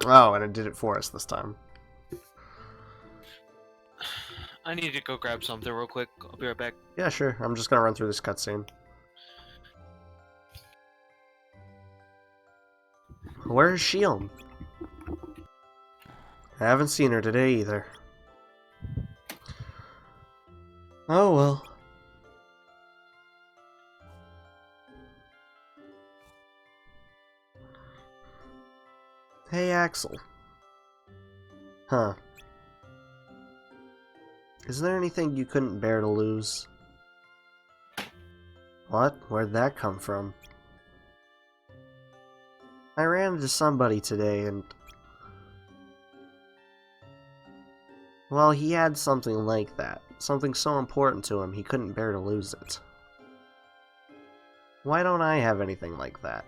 Oh, and it did it for us this time. I need to go grab something real quick. I'll be right back. Yeah, sure. I'm just gonna run through this cutscene. Where is Shion? I haven't seen her today either. Oh well. Hey, Axel. Huh. Is there anything you couldn't bear to lose? What? Where'd that come from? I ran into somebody today and... well, he had something like that. Something so important to him he couldn't bear to lose it. Why don't I have anything like that?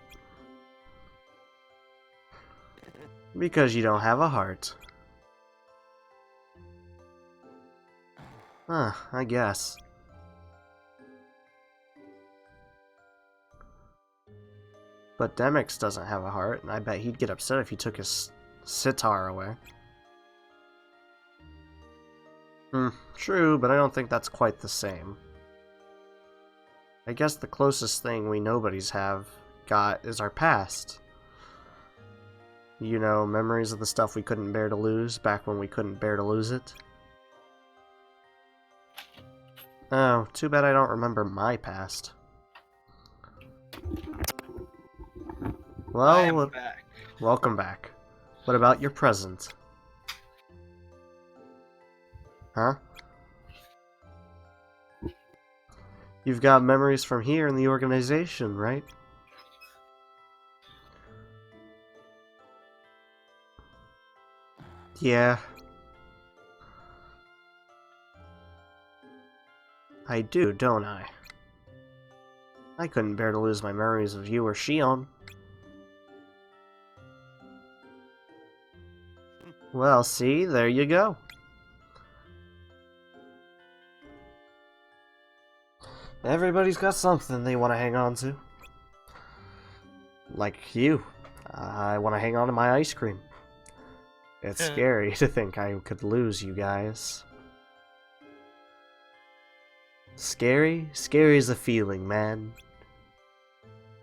Because you don't have a heart. Huh, I guess. But Demyx doesn't have a heart, and I bet he'd get upset if you took his sitar away. True, but I don't think that's quite the same. I guess the closest thing we nobodies have got is our past. You know, memories of the stuff we couldn't bear to lose back when we couldn't bear to lose it. Oh, too bad I don't remember my past. I Well, am back. welcome back. What about your present? Huh? You've got memories from here in the organization, right? Yeah. I do, don't I? I couldn't bear to lose my memories of you or Shion. Well, see, there you go. Everybody's got something they want to hang on to. Like you. I want to hang on to my ice cream. It's scary to think I could lose you guys. Scary? Scary's a feeling, man.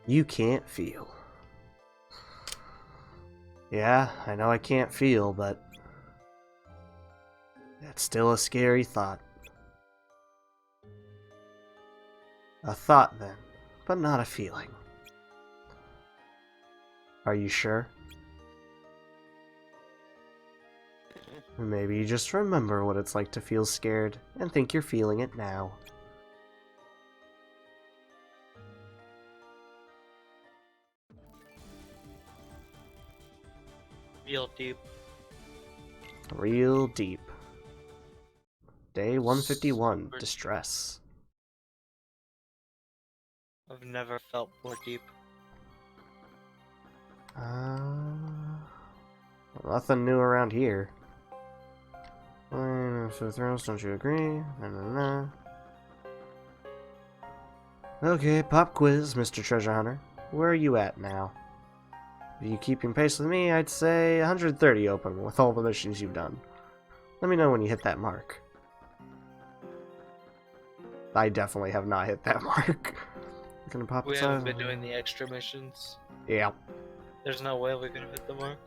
You can't feel. Yeah, I know I can't feel, but... it's still a scary thought. A thought, then, but not a feeling. Are you sure? Maybe you just remember what it's like to feel scared, and think you're feeling it now. Real deep. Real deep. Day 151, Distress. I've never felt more deep. Nothing new around here. So throws, don't you agree? Okay, pop quiz, Mr. Treasure Hunter. Where are you at now? If you keeping pace with me, I'd say 130 open with all the missions you've done. Let me know when you hit that mark. I definitely have not hit that mark. Gonna pop We haven't been doing the extra missions. Yeah. There's no way we're gonna hit the mark.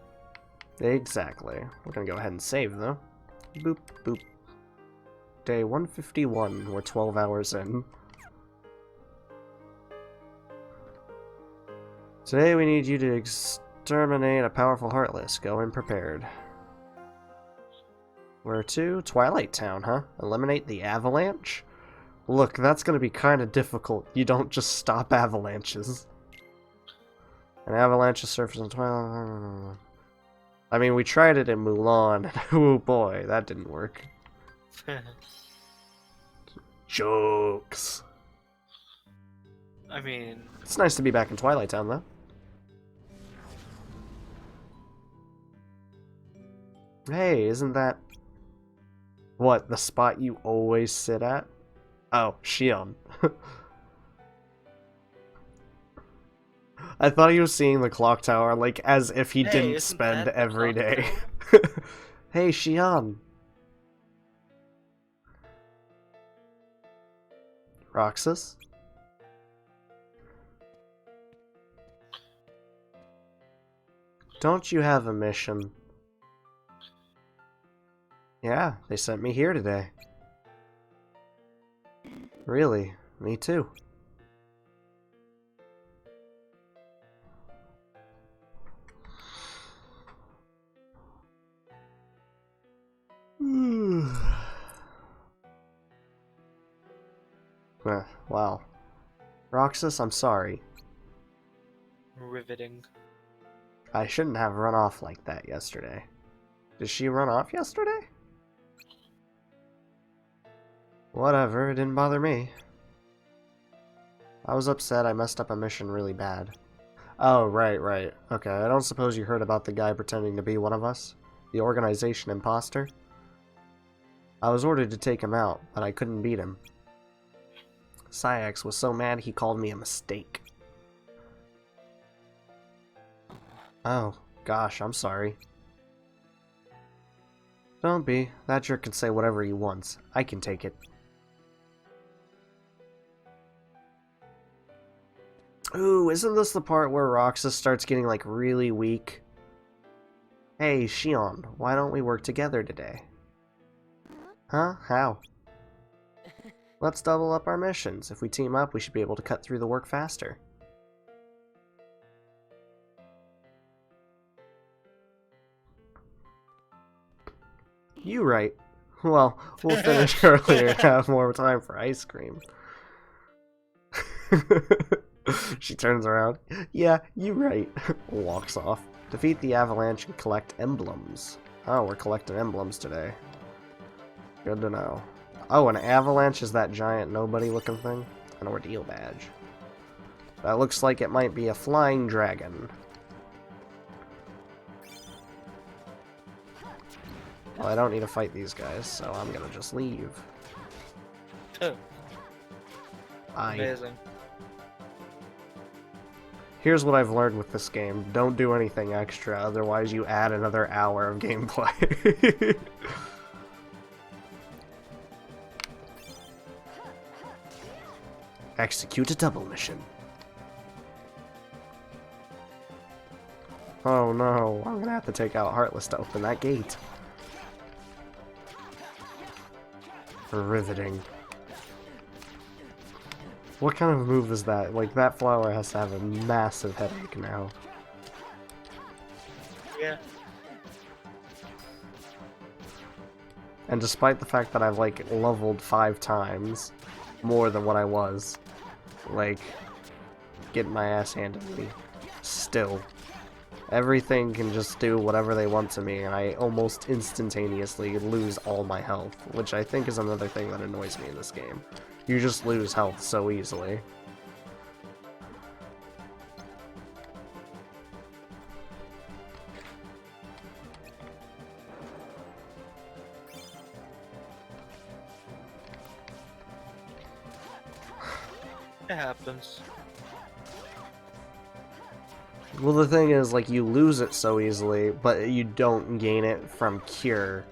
Exactly. We're gonna go ahead and save, though. Boop, boop. Day 151. We're 12 hours in. Today we need you to exterminate a powerful Heartless. Go in prepared. Where to? Twilight Town, huh? Eliminate the avalanche? Look, that's gonna be kinda difficult. You don't just stop avalanches. An avalanche is surface in Twilight... I mean, we tried it in Mulan, and oh boy, that didn't work. Jokes. I mean... It's nice to be back in Twilight Town, though. Hey, isn't that... what, the spot you always sit at? Oh, Shion. I thought he was seeing the clock tower, like, as if he Hey, didn't isn't spend that the every clock day. Hey, Xion. Roxas? Don't you have a mission? Yeah, they sent me here today. Really? Me too. Wow. Roxas, I'm sorry. Riveting. I shouldn't have run off like that yesterday. Did she run off yesterday? Whatever, it didn't bother me. I was upset I messed up a mission really bad. Oh, right. Okay, I don't suppose you heard about the guy pretending to be one of us? The organization imposter? I was ordered to take him out, but I couldn't beat him. Syax was so mad he called me a mistake. Oh, gosh, I'm sorry. Don't be. That jerk can say whatever he wants. I can take it. Ooh, isn't this the part where Roxas starts getting, like, really weak? Hey, Xion, why don't we work together today? Huh? How? Let's double up our missions. If we team up, we should be able to cut through the work faster. You right. Well, we'll finish earlier and have more time for ice cream. She turns around. Yeah, you right. Walks off. Defeat the avalanche and collect emblems. Oh, we're collecting emblems today. Good to know. Oh, an avalanche is that giant nobody looking thing? An ordeal badge. That looks like it might be a flying dragon. Well, I don't need to fight these guys, so I'm gonna just leave. Amazing. Here's what I've learned with this game. Don't do anything extra, otherwise you add another hour of gameplay. Execute a double mission. Oh no, I'm gonna have to take out Heartless to open that gate. Riveting. What kind of move is that? Like, that flower has to have a massive headache now. Yeah. And despite the fact that I've, like, leveled 5 times more than what I was, like, getting my ass handed to me, still, everything can just do whatever they want to me, and I almost instantaneously lose all my health, which I think is another thing that annoys me in this game. You just lose health so easily. It happens. Well, the thing is, like, you lose it so easily, but you don't gain it from Cure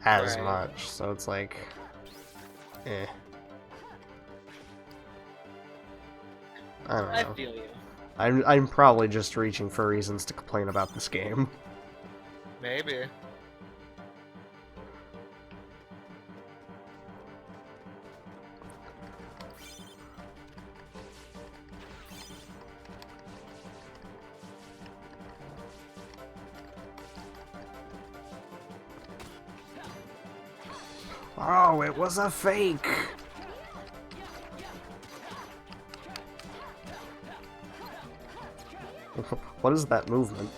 as Right. much, so it's like, eh. I don't I know. feel you. I'm probably just reaching for reasons to complain about this game. Maybe. Oh, it was a fake! What is that movement?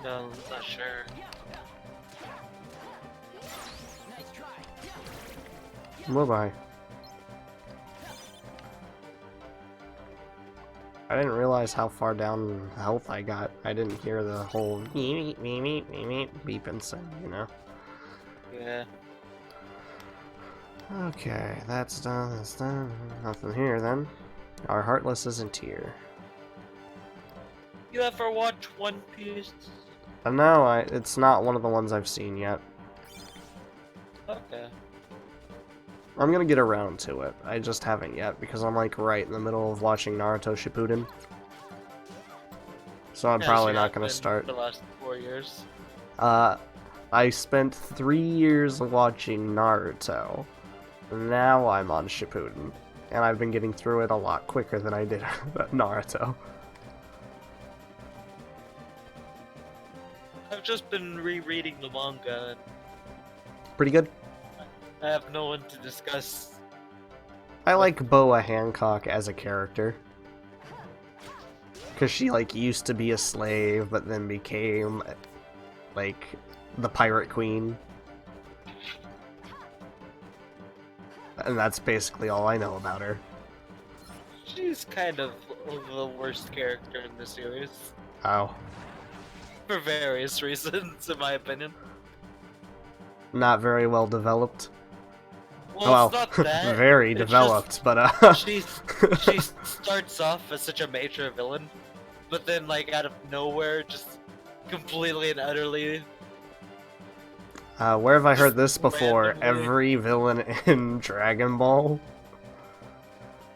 No, not sure. Bye-bye. I didn't realize how far down health I got. I didn't hear the whole beep and sing, you know? Yeah. Okay, that's done, that's done. Nothing here then. Our Heartless isn't here. You ever watch One Piece? No, it's not one of the ones I've seen yet. Okay. I'm gonna get around to it. I just haven't yet because I'm like right in the middle of watching Naruto Shippuden. So I'm Yeah, probably so not I've gonna been start. for the last 4 years. I spent 3 years watching Naruto. Now I'm on Shippuden. And I've been getting through it a lot quicker than I did Naruto. I've just been rereading the manga, and Pretty good. I have no one to discuss. I like Boa Hancock as a character. Because she, like, used to be a slave, but then became, like, the pirate queen. And that's basically all I know about her. She's kind of the worst character in the series. Oh. For various reasons, in my opinion. Not very well developed. Well, it's not that. very it's developed, just, but she starts off as such a major villain, but then like out of nowhere, just completely and utterly. where have I heard this before? randomly- Every villain in Dragon Ball?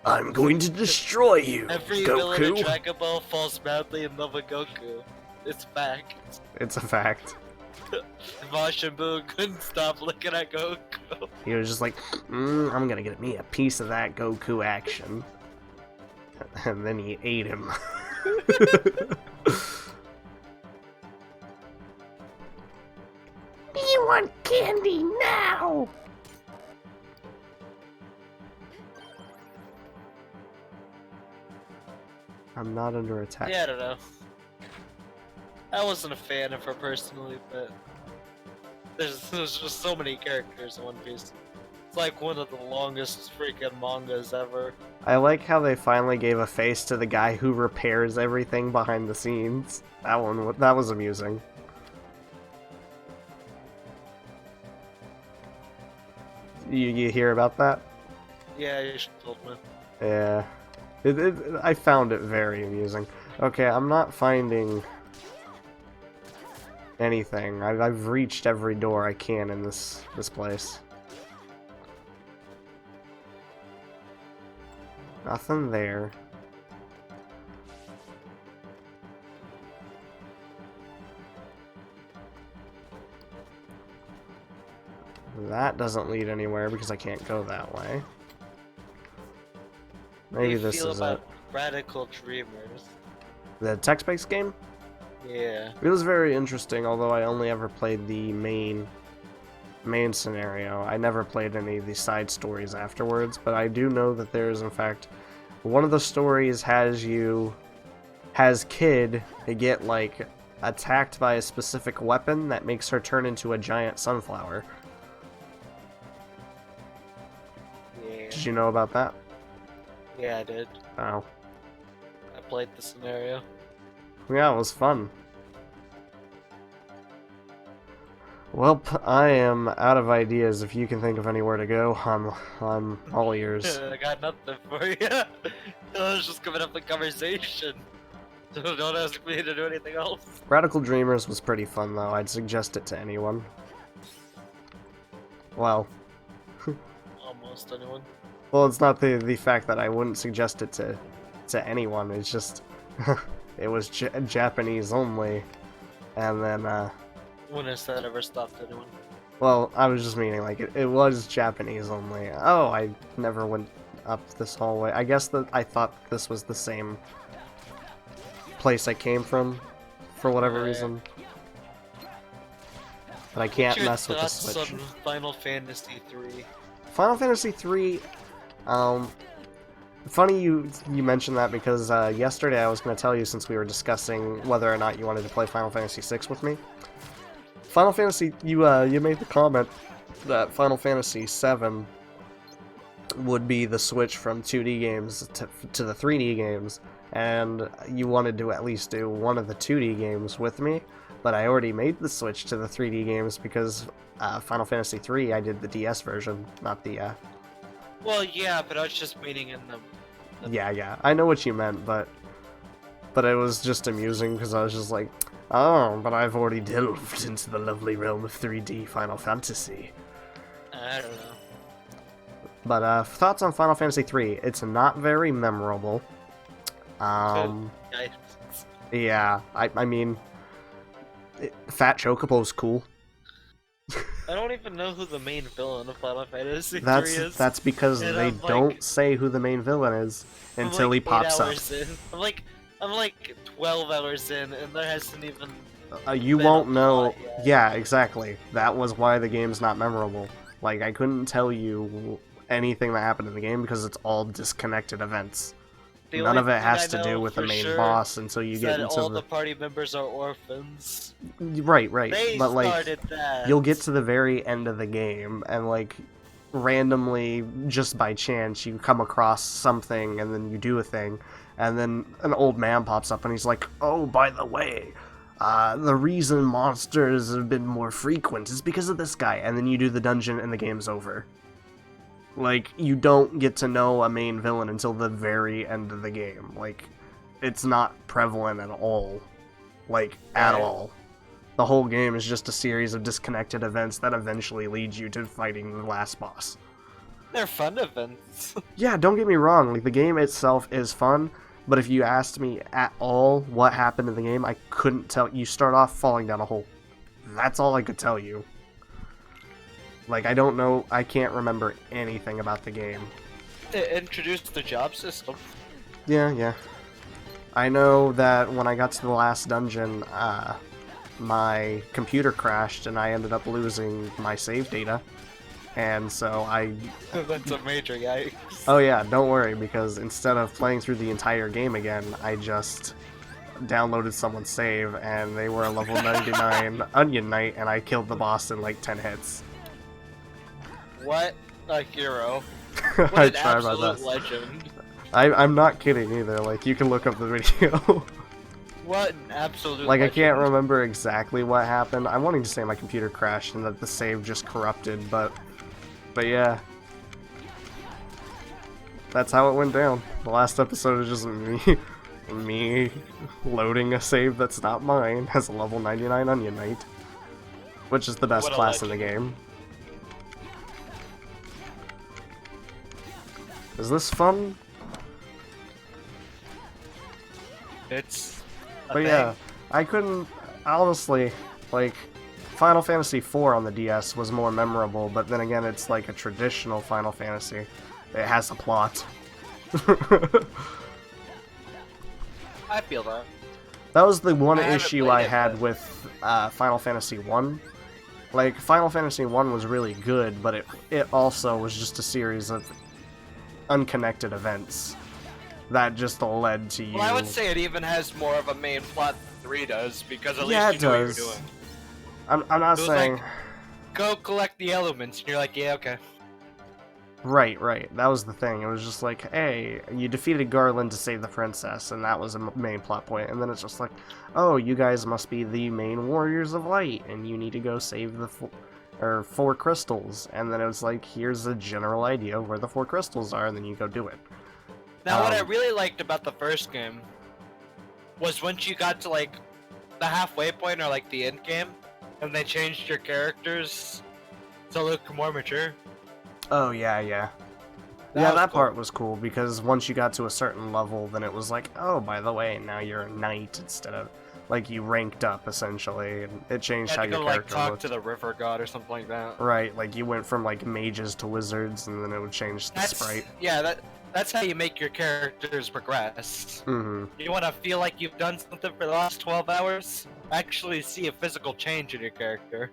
I'm going to destroy you, Every villain in Goku! Dragon Ball falls madly in love with Goku. It's fact. It's a fact. Majin Buu couldn't stop looking at Goku. He was just like, I'm gonna get me a piece of that Goku action. And then he ate him. You want candy now? I'm not under attack. Yeah, I don't know. I wasn't a fan of her personally, but there's just so many characters in One Piece. It's like one of the longest freaking mangas ever. I like how they finally gave a face to the guy who repairs everything behind the scenes. That was amusing. You hear about that? Yeah, you should told me. Yeah. I found it very amusing. Okay, I'm not finding anything. I've reached every door I can in this place. Nothing there. That doesn't lead anywhere because I can't go that way. Maybe How do you this feel is about it. Radical Dreamers? The text-based game? Yeah. It was very interesting, although I only ever played the main scenario. I never played any of the side stories afterwards, but I do know that there is, in fact, one of the stories has Kid get, like, attacked by a specific weapon that makes her turn into a giant sunflower. Yeah. Did you know about that? Yeah, I did. Oh. I played the scenario. Yeah, it was fun. Well, I am out of ideas. If you can think of anywhere to go, I'm all ears. I got nothing for you. I was just coming up with conversation. So don't ask me to do anything else. Radical Dreamers was pretty fun, though. I'd suggest it to anyone. Well, Almost anyone. well, it's not the fact that I wouldn't suggest it to anyone. It's just it was Japanese only, and then When has that ever stopped anyone? well, I was just meaning like it was Japanese only. Oh, I never went up this hallway. I guess that I thought this was the same place I came from, for whatever Yeah. reason. But I can't What's your mess with the thoughts Switch. on Final Fantasy 3? Final Fantasy 3, funny you mentioned that because yesterday I was going to tell you, since we were discussing whether or not you wanted to play Final Fantasy 6 with me. Final Fantasy, you made the comment that Final Fantasy 7 would be the switch from 2D games to the 3D games, and you wanted to at least do one of the 2D games with me, but I already made the switch to the 3D games because Final Fantasy 3 I did the DS version, not the Well, yeah, but I was just meaning in the yeah, I know what you meant, but But it was just amusing because I was just like, oh, but I've already delved into the lovely realm of 3D Final Fantasy. I don't know. But thoughts on Final Fantasy 3? It's not very memorable. Yeah, I mean, Fat Chocobo's cool. I don't even know who the main villain of Final Fantasy 3 is. That's because And they I'm don't say who the main villain is until he pops up. I'm like 12 hours in, and there hasn't even. You been won't a know. plot yet. Yeah, exactly. That was why the game's not memorable. Like, I couldn't tell you anything that happened in the game because it's all disconnected events. The None only of it thing has I to know do with the for main sure boss until you is get that into all the... the party members are orphans. Right, right. They But, like, started that. you'll get to the very end of the game and, like, randomly, just by chance, you come across something and then you do a thing, and then an old man pops up and he's like, oh, by the way, the reason monsters have been more frequent is because of this guy, and then you do the dungeon and the game's over. Like, you don't get to know a main villain until the very end of the game. Like, it's not prevalent at all. Like, at Right. all. The whole game is just a series of disconnected events that eventually lead you to fighting the last boss. They're fun events. Yeah, don't get me wrong, like, the game itself is fun, but if you asked me at all what happened in the game, I couldn't tell. You start off falling down a hole. That's all I could tell you. Like, I don't know, I can't remember anything about the game. It introduced the job system. Yeah. I know that when I got to the last dungeon, my computer crashed and I ended up losing my save data. And so That's a major yikes. Oh yeah, don't worry, because instead of playing through the entire game again, I just downloaded someone's save and they were a level 99 Onion Knight and I killed the boss in like 10 hits. What a hero. I What an tried my absolute best. legend. I'm not kidding either, like you can look up the video. What an absolute Like, I legend. can't remember exactly what happened. I'm wanting to say my computer crashed and that the save just corrupted, but yeah. That's how it went down. The last episode is just me loading a save that's not mine as a level 99 Onion Knight. Which is the best What a class in the game. Is this fun? It's a But yeah, I couldn't, honestly, like, Final Fantasy IV on the DS was more memorable, but then again, it's like a traditional Final Fantasy. It has a plot. I feel that. That was the one I haven't issue played I it, had but- with Final Fantasy 1. Like, Final Fantasy 1 was really good, but it also was just a series of unconnected events that just led to you... Well, I would say it even has more of a main plot than 3 does, because at Yeah, least it you know what you're does. doing. I'm not It was saying... like- Go collect the elements, and you're like, yeah, okay. Right. That was the thing. It was just like, hey, you defeated Garland to save the princess, and that was a main plot point. And then it's just like, oh, you guys must be the main warriors of light, and you need to go save the 4 crystals. And then it was like, here's a general idea of where the 4 crystals are, and then you go do it. Now, what I Um, really liked about the first game was once you got to, like, the halfway point or, like, the end game, and they changed your characters to look more mature. Oh, yeah. That Yeah, was that cool. part was cool, because once you got to a certain level, then it was like, oh, by the way, now you're a knight instead of... Like, you ranked up, essentially, and it You changed had how to your go, like, character talk looked. to the river god or something like that. Right, like, you went from, like, mages to wizards, and then it would change the sprite. Yeah, that's how you make your characters progress. Mm-hmm. You want to feel like you've done something for the last 12 hours? Actually see a physical change in your character.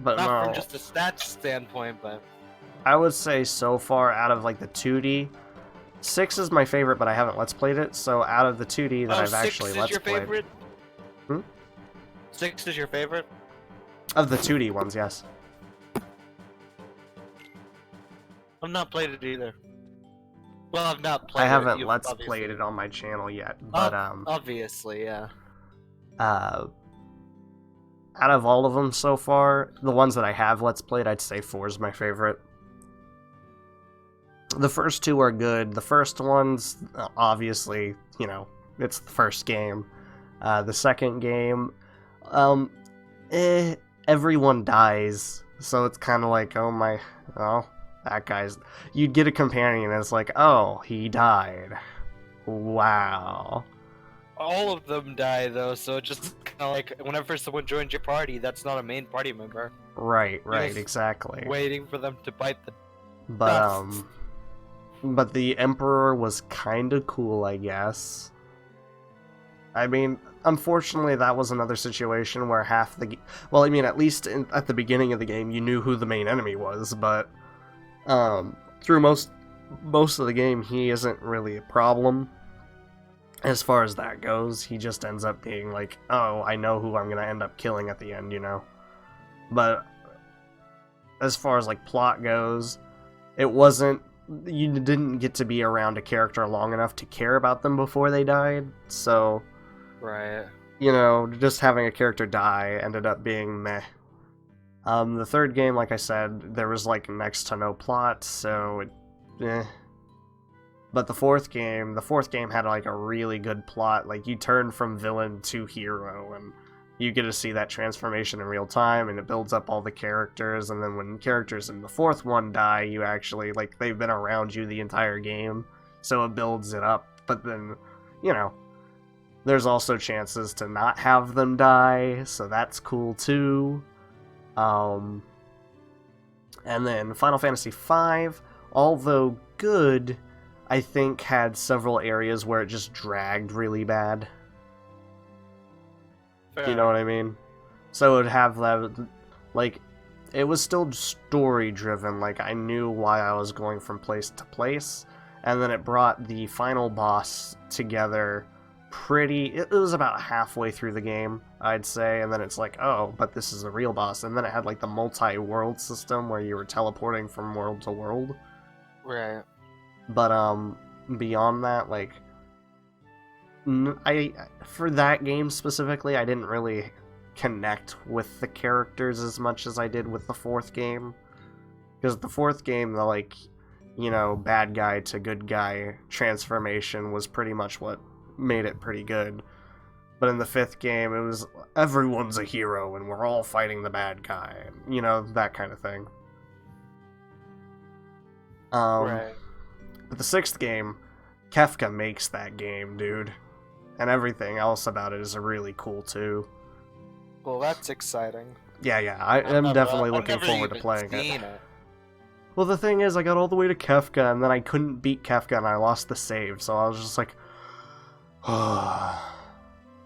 But Not no, from just a stats standpoint, but... I would say so far out of like the 2D, 6 is my favorite, but I haven't Let's Played it. So out of the 2D that I've 6 actually is Let's your Played, favorite? Hmm? 6 is your favorite? of the 2D ones, yes. I've not played it either. Well, I've not played I it. haven't You've Let's obviously- Played it on my channel yet, but Obviously, yeah. out of all of them so far, the ones that I have Let's Played, I'd say 4 is my favorite. The first 2 are good. The first one's obviously, you know, It's the first game. The second game, everyone dies, so it's kind of like, oh, that guy's. You'd get a companion, and it's like, oh, he died. Wow. All of them die though, so it's just kind of like whenever someone joins your party, that's not a main party member. Right, Just exactly. Waiting for them to bite the But dust. but the Emperor was kind of cool, I guess. I mean, unfortunately, that was another situation where half the well, I mean, at least at the beginning of the game, you knew who the main enemy was, but through most of the game, he isn't really a problem. As far as that goes, he just ends up being like, oh, I know who I'm gonna end up killing at the end, you know? But as far as like plot goes, it wasn't. You didn't get to be around a character long enough to care about them before they died, so, Right. you know, just having a character die ended up being meh. The third game, like I said, there was like next to no plot, so But the fourth game had like a really good plot. Like you turn from villain to hero, and you get to see that transformation in real time, and it builds up all the characters. And then when characters in the fourth one die, you actually like they've been around you the entire game, so it builds it up. But then, you know, there's also chances to not have them die, so that's cool too. And then Final Fantasy V, although good, I think had several areas where it just dragged really bad. Fair. You know what I mean? So it would have that, like, it was still story driven. Like, I knew why I was going from place to place, and then it brought the final boss together it was about halfway through the game, I'd say, and then it's like, oh, but this is a real boss. And then it had like the multi-world system where you were teleporting from world to world. Right. But beyond that, like, for that game specifically, I didn't really connect with the characters as much as I did with the fourth game, because the fourth game, the, like, you know, bad guy to good guy transformation was pretty much what made it pretty good. But in the fifth game, it was everyone's a hero and we're all fighting the bad guy, you know, that kind of thing. Right. But the sixth game, Kefka makes that game, dude. And everything else about it is really cool, too. Well, that's exciting. Yeah, I'm definitely looking I've never forward to even playing seen it. Well, the thing is, I got all the way to Kefka, and then I couldn't beat Kefka, and I lost the save, so I was just like,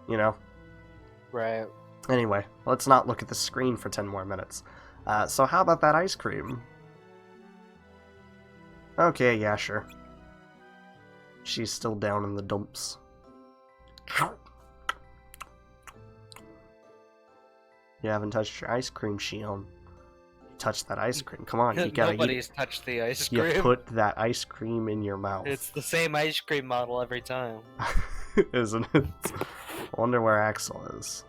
you know? Right. Anyway, let's not look at the screen for 10 more minutes. So how about that ice cream? Okay, yeah, sure. She's still down in the dumps. You haven't touched your ice cream, Shion. You touched that ice cream. Come on, you gotta Nobody's touched the ice cream. You put that ice cream in your mouth. It's the same ice cream model every time. Isn't it? I wonder where Axel is.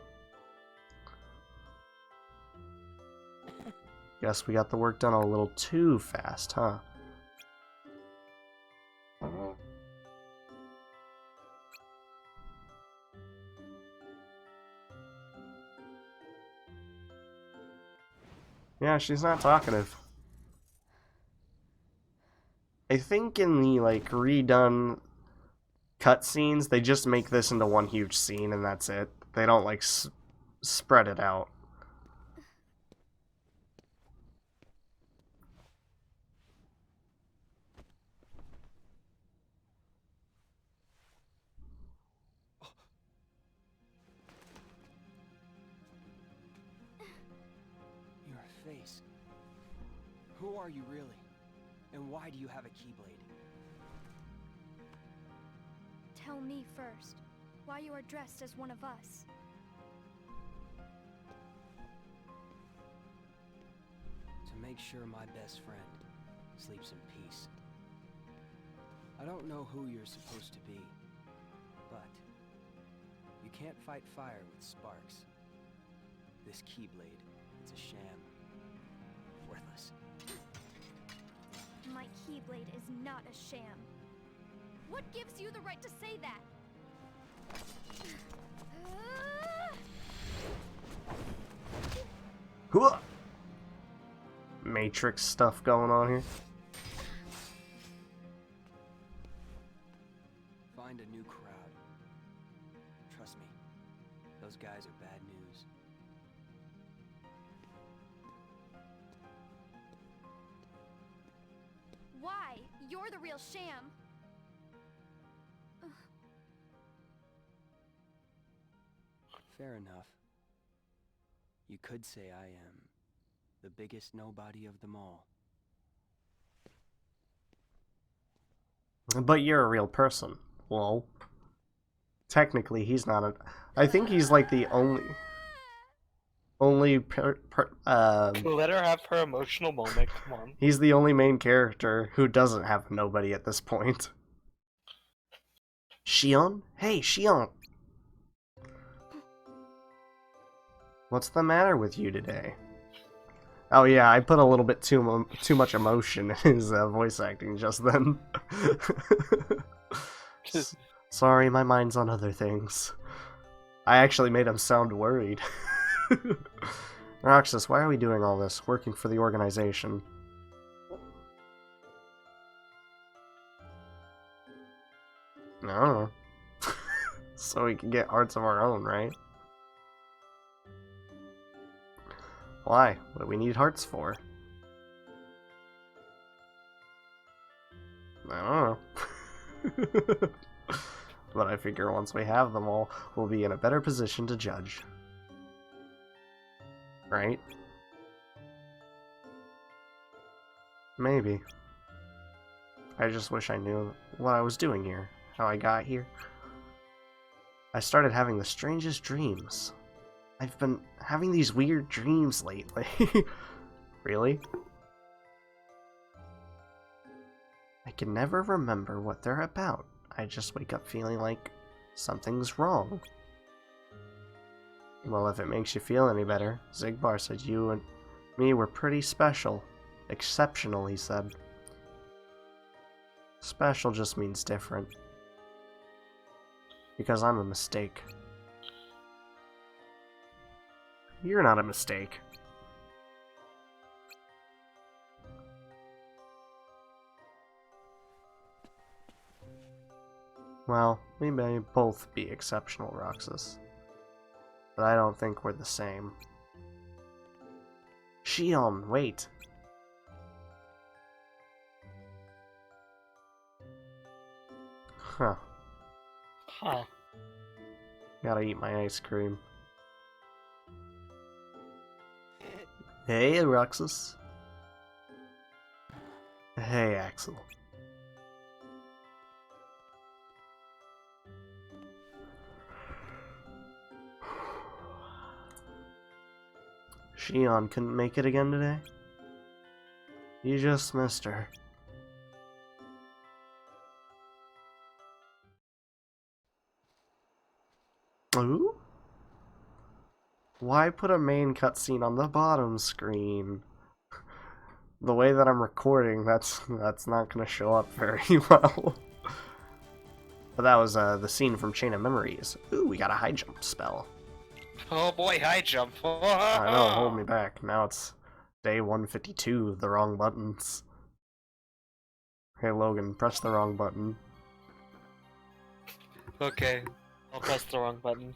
Guess we got the work done a little too fast, huh? Yeah, she's not talkative. I think in the, like, redone cutscenes, they just make this into one huge scene and that's it. They don't, like, spread it out. Your face. Who are you really? And why do you have a Keyblade? Tell me first, why you are dressed as one of us. To make sure my best friend sleeps in peace. I don't know who you're supposed to be, but you can't fight fire with sparks. This Keyblade, it's a sham. Worthless. My Keyblade is not a sham. What gives you the right to say that? Hooah! Matrix stuff going on here. Find a new crowd. Trust me, those guys are bad news. Why? You're the real sham. Fair enough. You could say I am the biggest nobody of them all. But you're a real person. Well, technically he's not a... I think he's like the only Let her have her emotional moment. Come on. he's the only main character who doesn't have nobody at this point. Shion? Hey, Shion! What's the matter with you today? Oh yeah, I put a little bit too much emotion in his voice acting just then. Sorry, my mind's on other things. I actually made him sound worried. Roxas, why are we doing all this? Working for the organization. I don't know. So we can get hearts of our own, right? Why? What do we need hearts for? I don't know. But I figure once we have them all, we'll be in a better position to judge. Right? Maybe. I just wish I knew what I was doing here, how I got here. I started having the strangest dreams. I've been having these weird dreams lately. Really? I can never remember what they're about. I just wake up feeling like something's wrong. Well, if it makes you feel any better, Zigbar said you and me were pretty special. Exceptional, he said. Special just means different. Because I'm a mistake. You're not a mistake. Well, we may both be exceptional, Roxas. But I don't think we're the same. Shion, wait. Huh. Huh. Gotta eat my ice cream. Hey, Roxas. Hey, Axel. Shion couldn't make it again today? You just missed her. Ooh? Why put a main cutscene on the bottom screen? The way that I'm recording, that's not gonna show up very well. But that was the scene from Chain of Memories. Ooh, we got a high jump spell. Oh boy, high jump. I know, hold me back. Now it's day 152, the wrong buttons. Hey Logan, press the wrong button. Okay, I'll press the wrong button.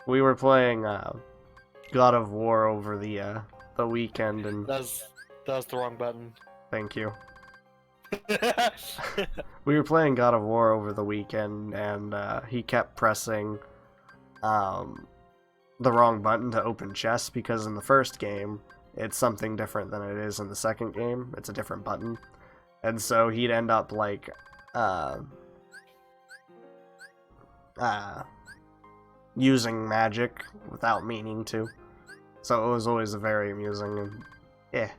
We were playing God of War over the weekend, and That was the wrong button. thank you. We were playing God of War over the weekend, and he kept pressing the wrong button to open chests, because in the first game, it's something different than it is in the second game. It's a different button. And so he'd end up, like, using magic without meaning to. So it was always very amusing, and yeah.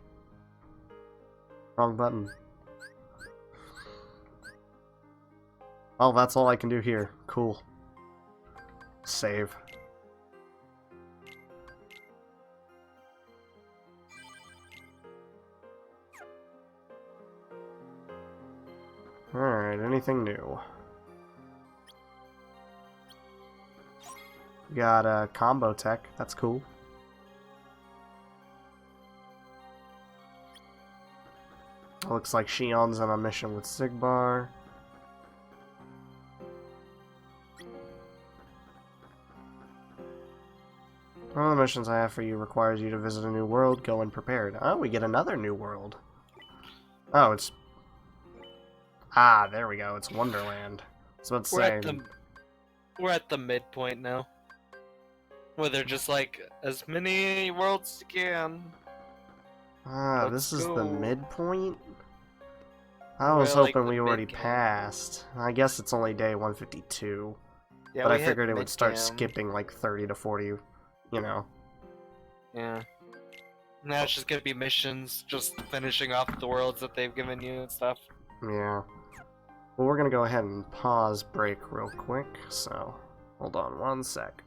Wrong button. Oh, that's all I can do here. Cool. Save. Alright, anything new? We got combo tech. That's cool. Looks like Shion's on a mission with Sigbar. One of the missions I have for you requires you to visit a new world. Go in prepared. Oh, we get another new world. Oh, it's... Ah, there we go. It's Wonderland. So let's say... We're at the midpoint now. Where they're just like, as many worlds as you can. Ah, Let's this is the go. midpoint? I was We're, like, hoping the we already mid-game. passed. I guess it's only day 152. Yeah, but I we hit figured it would start mid-cam. skipping like 30 to 40, you know. Yeah. Now it's just gonna be missions, just finishing off the worlds that they've given you and stuff. Yeah. Well, we're gonna go ahead and pause break real quick, so hold on one sec.